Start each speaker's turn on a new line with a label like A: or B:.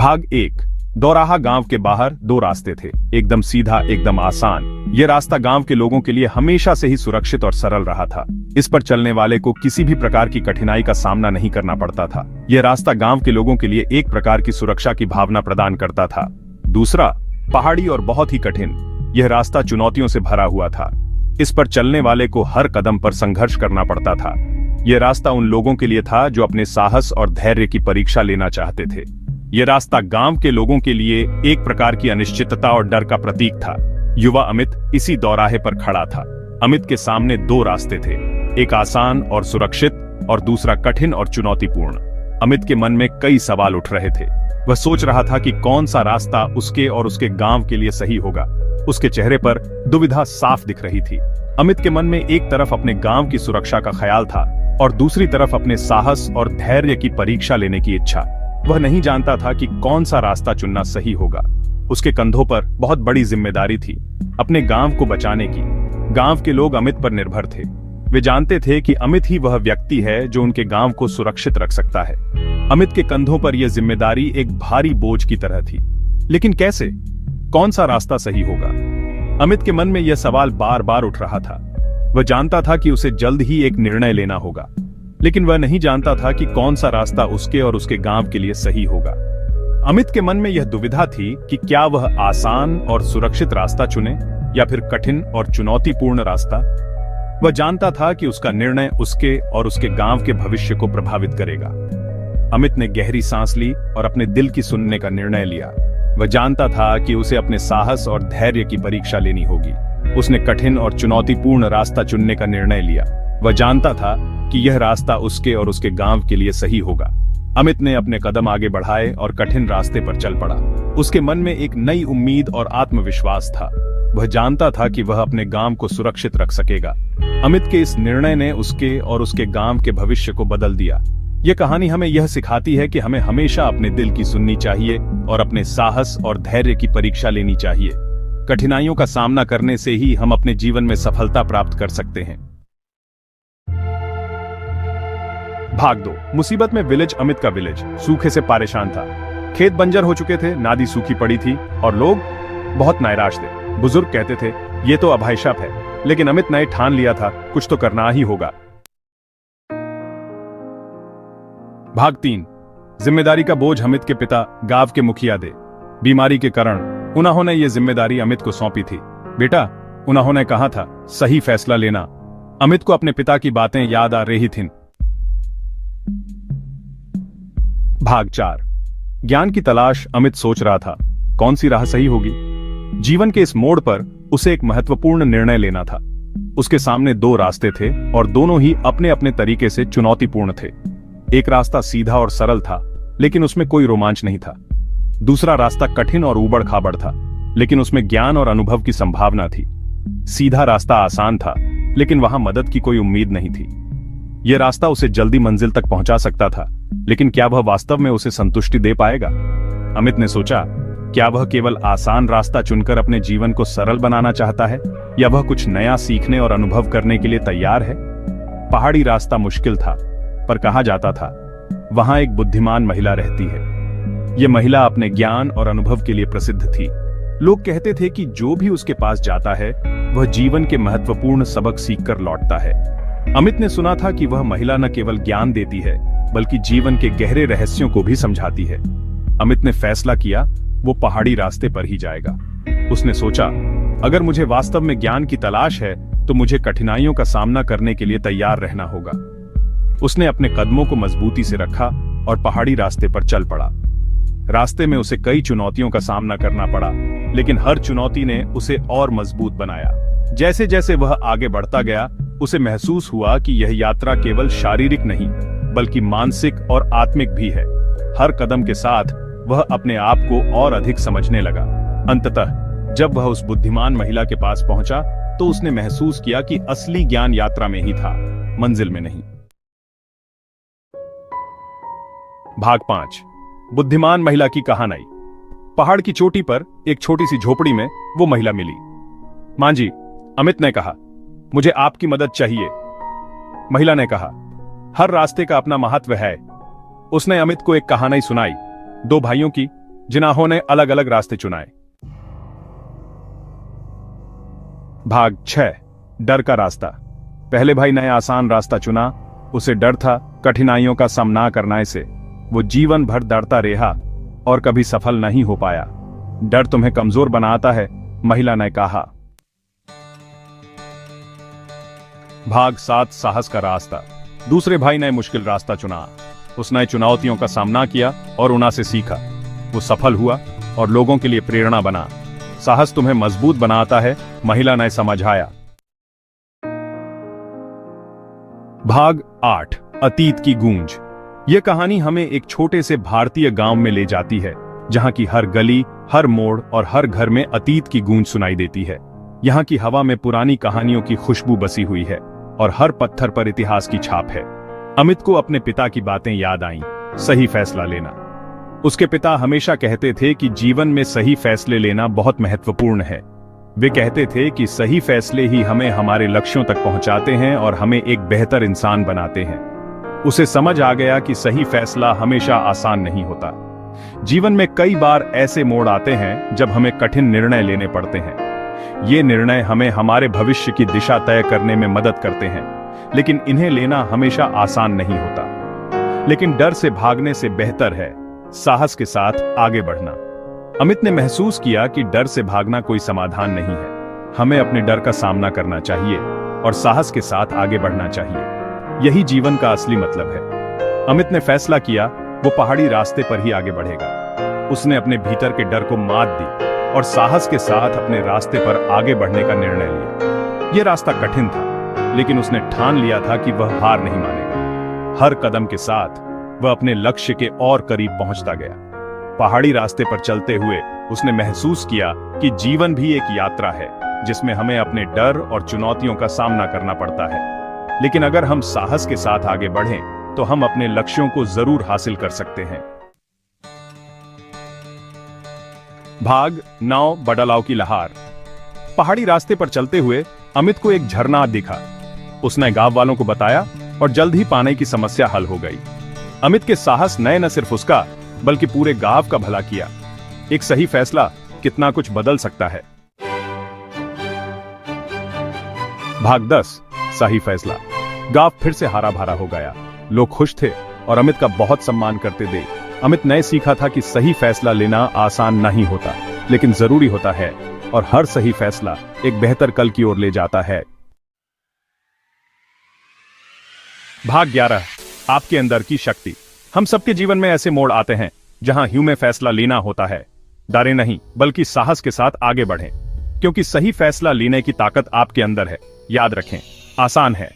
A: भाग 1। दौराहा गांव के बाहर दो रास्ते थे, एकदम सीधा, एकदम आसान। यह रास्ता गांव के लोगों के लिए हमेशा से ही सुरक्षित और सरल रहा था। इस पर चलने वाले को किसी भी प्रकार की कठिनाई का सामना नहीं करना पड़ता था। यह रास्ता गांव के लोगों के लिए एक प्रकार की सुरक्षा की भावना प्रदान करता था। दूसरा, पहाड़ी और बहुत ही कठिन। यह रास्ता चुनौतियों से भरा हुआ था। इस पर चलने वाले को हर कदम पर संघर्ष करना पड़ता था। यह रास्ता उन लोगों के लिए था जो अपने साहस और धैर्य की परीक्षा लेना चाहते थे। यह रास्ता गांव के लोगों के लिए एक प्रकार की अनिश्चितता और डर का प्रतीक था। युवा अमित इसी दौराहे पर खड़ा था। अमित के सामने दो रास्ते थे, एक आसान और सुरक्षित और दूसरा कठिन और चुनौतीपूर्ण। अमित के मन में कई सवाल उठ रहे थे। वह सोच रहा था कि कौन सा रास्ता उसके और उसके गांव के लिए सही होगा। उसके चेहरे पर दुविधा साफ दिख रही थी। अमित के मन में एक तरफ अपने गांव की सुरक्षा का ख्याल था और दूसरी तरफ अपने साहस और धैर्य की परीक्षा लेने की इच्छा। वह नहीं जानता था कि कौन सा रास्ता चुनना सही होगा। उसके कंधों पर बहुत बड़ी जिम्मेदारी थी, अपने गांव को बचाने की। गांव के लोग अमित पर निर्भर थे। वे जानते थे कि अमित ही वह व्यक्ति है जो उनके गांव को सुरक्षित रख सकता है। अमित के कंधों पर यह जिम्मेदारी एक भारी बोझ की तरह थी। लेकिन कैसे? कौन सा रास्ता सही होगा? अमित के मन में यह सवाल बार बार उठ रहा था। वह जानता था कि उसे जल्द ही एक निर्णय लेना होगा, लेकिन वह नहीं जानता था कि कौन सा रास्ता उसके और उसके गांव के लिए सही होगा। अमित के मन में यह दुविधा थी कि क्या वह आसान और सुरक्षित रास्ता चुने या फिर कठिन और चुनौतीपूर्ण रास्ता। वह जानता था कि उसका निर्णय उसके और उसके गांव के भविष्य को प्रभावित करेगा। अमित ने गहरी सांस ली और अपने दिल की सुनने का निर्णय लिया। वह जानता था कि उसे अपने साहस और धैर्य की परीक्षा लेनी होगी। उसने कठिन और चुनौतीपूर्ण रास्ता चुनने का निर्णय लिया। वह जानता था कि यह रास्ता उसके और उसके गांव के लिए सही होगा। अमित ने अपने कदम आगे बढ़ाए और कठिन रास्ते पर चल पड़ा। उसके मन में एक नई उम्मीद और आत्मविश्वास था। वह जानता था कि वह अपने गांव को सुरक्षित रख सकेगा। अमित के इस निर्णय ने उसके और उसके गांव के भविष्य को बदल दिया। यह कहानी हमें यह सिखाती है कि हमें हमेशा अपने दिल की सुननी चाहिए और अपने साहस और धैर्य की परीक्षा लेनी चाहिए। कठिनाइयों का सामना करने से ही हम अपने जीवन में सफलता प्राप्त कर सकते हैं। भाग 2। मुसीबत में विलेज। अमित का विलेज सूखे से परेशान था। खेत बंजर हो चुके थे, नादी सूखी पड़ी थी और लोग बहुत नैराश थे। बुजुर्ग कहते थे, ये तो अभिशाप है, लेकिन अमित ने ठान लिया था, कुछ तो करना ही होगा। भाग 3। जिम्मेदारी का बोझ। अमित के पिता गांव के मुखिया थे। बीमारी के कारण उन्होंने ये जिम्मेदारी अमित को सौंपी थी। बेटा, उन्होंने कहा था, सही फैसला लेना। अमित को अपने पिता की बातें याद आ रही थीं। भाग 4। ज्ञान की तलाश। अमित सोच रहा था, कौन सी राह सही होगी। जीवन के इस मोड़ पर उसे एक महत्वपूर्ण निर्णय लेना था। उसके सामने दो रास्ते थे और दोनों ही अपने अपने तरीके से चुनौतीपूर्ण थे। एक रास्ता सीधा और सरल था, लेकिन उसमें कोई रोमांच नहीं था। दूसरा रास्ता कठिन और ऊबड़ खाबड़ था, लेकिन उसमें ज्ञान और अनुभव की संभावना थी। सीधा रास्ता आसान था, लेकिन वहां मदद की कोई उम्मीद नहीं थी। यह रास्ता उसे जल्दी मंजिल तक पहुंचा सकता था, लेकिन क्या वह वास्तव में उसे संतुष्टि दे पाएगा? अमित ने सोचा, क्या वह केवल आसान रास्ता चुनकर अपने जीवन को सरल बनाना चाहता है, या वह कुछ नया सीखने और अनुभव करने के लिए तैयार है? पहाड़ी रास्ता मुश्किल था, पर कहा जाता था, वहां एक बुद्धिमान महिला रहती है। यह महिला अपने ज्ञान और अनुभव के लिए प्रसिद्ध थी। लोग कहते थे कि जो भी उसके पास जाता है, वह जीवन के महत्वपूर्ण सबक सीखकर लौटता है। अमित ने सुना था कि वह महिला न केवल ज्ञान देती है, बल्कि जीवन के गहरे रहस्यों को भी समझाती है। अमित ने फैसला किया, वो पहाड़ी रास्ते पर ही जाएगा। उसने सोचा, अगर मुझे वास्तव में ज्ञान की तलाश है, तो मुझे कठिनाइयों का सामना करने के लिए तैयार रहना होगा। उसने अपने कदमों को मजबूती से रखा और पहाड़ी रास्ते पर चल पड़ा। रास्ते में उसे कई चुनौतियों का सामना करना पड़ा, लेकिन हर चुनौती ने उसे और मजबूत बनाया। जैसे जैसे वह आगे बढ़ता गया, उसे महसूस हुआ कि यह यात्रा केवल शारीरिक नहीं, बल्कि मानसिक और आत्मिक भी है। हर कदम के साथ वह अपने आप को और अधिक समझने लगा। अंततः जब वह उस बुद्धिमान महिला के पास पहुंचा, तो उसने महसूस किया कि असली ज्ञान यात्रा में ही था, मंजिल में नहीं। भाग 5। बुद्धिमान महिला की कहानी। पहाड़ की चोटी पर एक छोटी सी झोपड़ी में वो महिला मिली। मां जी, अमित ने कहा, मुझे आपकी मदद चाहिए। महिला ने कहा, हर रास्ते का अपना महत्व है। उसने अमित को एक कहानी सुनाई, दो भाइयों की, जिन्होंने अलग अलग रास्ते चुनाए। भाग 6, डर का रास्ता। पहले भाई ने आसान रास्ता चुना। उसे डर था कठिनाइयों का सामना करने से। वो जीवन भर डरता रहा और कभी सफल नहीं हो पाया। डर तुम्हें कमजोर बनाता है, महिला ने कहा। भाग 7, साहस का रास्ता। दूसरे भाई ने मुश्किल रास्ता चुना। उसने चुनौतियों का सामना किया और उनसे सीखा। वो सफल हुआ और लोगों के लिए प्रेरणा बना। साहस तुम्हें मजबूत बनाता है, महिला ने समझाया। भाग 8, अतीत की गूंज। यह कहानी हमें एक छोटे से भारतीय गांव में ले जाती है, जहां की हर गली, हर मोड़ और हर घर में अतीत की गूंज सुनाई देती है। यहाँ की हवा में पुरानी कहानियों की खुशबू बसी हुई है और हर पत्थर पर इतिहास की छाप है। अमित को अपने पिता की बातें याद आईं। सही फैसला लेना। उसके पिता हमेशा कहते थे कि जीवन में सही फैसले लेना बहुत महत्वपूर्ण है। वे कहते थे कि सही फैसले ही हमें हमारे लक्ष्यों तक पहुंचाते हैं और हमें एक बेहतर इंसान बनाते हैं। उसे समझ आ गया कि सही फैसला हमेशा आसान नहीं होता। जीवन में कई बार ऐसे मोड़ आते हैं जब हमें कठिन निर्णय लेने पड़ते हैं। ये निर्णय हमें हमारे भविष्य की दिशा तय करने में मदद करते हैं, लेकिन इन्हें लेना हमेशा आसान नहीं होता। लेकिन डर से भागने से बेहतर है साहस के साथ आगे बढ़ना। अमित ने महसूस किया कि डर से भागना कोई समाधान नहीं है। हमें अपने डर का सामना करना चाहिए और साहस के साथ आगे बढ़ना चाहिए। यही जीवन का असली मतलब है। अमित ने फैसला किया वो पहाड़ी रास्ते पर ही आगे बढ़ेगा। उसने अपने भीतर के डर को मात दी और साहस के साथ अपने रास्ते पर आगे बढ़ने का निर्णय लिया। यह रास्ता कठिन था, लेकिन उसने ठान लिया था कि वह हार नहीं मानेगा। हर कदम के साथ वह अपने लक्ष्य के और करीब पहुंचता गया। पहाड़ी रास्ते पर चलते हुए उसने महसूस किया कि जीवन भी एक यात्रा है, जिसमें हमें अपने डर और चुनौतियों का सामना करना पड़ता है। लेकिन अगर हम साहस के साथ आगे बढ़ें, तो हम अपने लक्ष्यों को जरूर हासिल कर सकते हैं। भाग 9, बड़लाव की लहार। पहाड़ी रास्ते पर चलते हुए अमित को एक झरना दिखा। उसने गांव वालों को बताया और जल्द ही पानी की समस्या हल हो गई। अमित के साहस ने न सिर्फ उसका बल्कि पूरे गांव का भला किया। एक सही फैसला कितना कुछ बदल सकता है। भाग 10, सही फैसला। गांव फिर से हरा भरा हो गया। लोग खुश थे और अमित का बहुत सम्मान करते थे। अमित ने सीखा था कि सही फैसला लेना आसान नहीं होता, लेकिन जरूरी होता है, और हर सही फैसला एक बेहतर कल की ओर ले जाता है। भाग 11, आपके अंदर की शक्ति। हम सबके जीवन में ऐसे मोड़ आते हैं जहां हमें फैसला लेना होता है। डरे नहीं, बल्कि साहस के साथ आगे बढ़ें, क्योंकि सही फैसला लेने की ताकत आपके अंदर है। याद रखें, आसान है,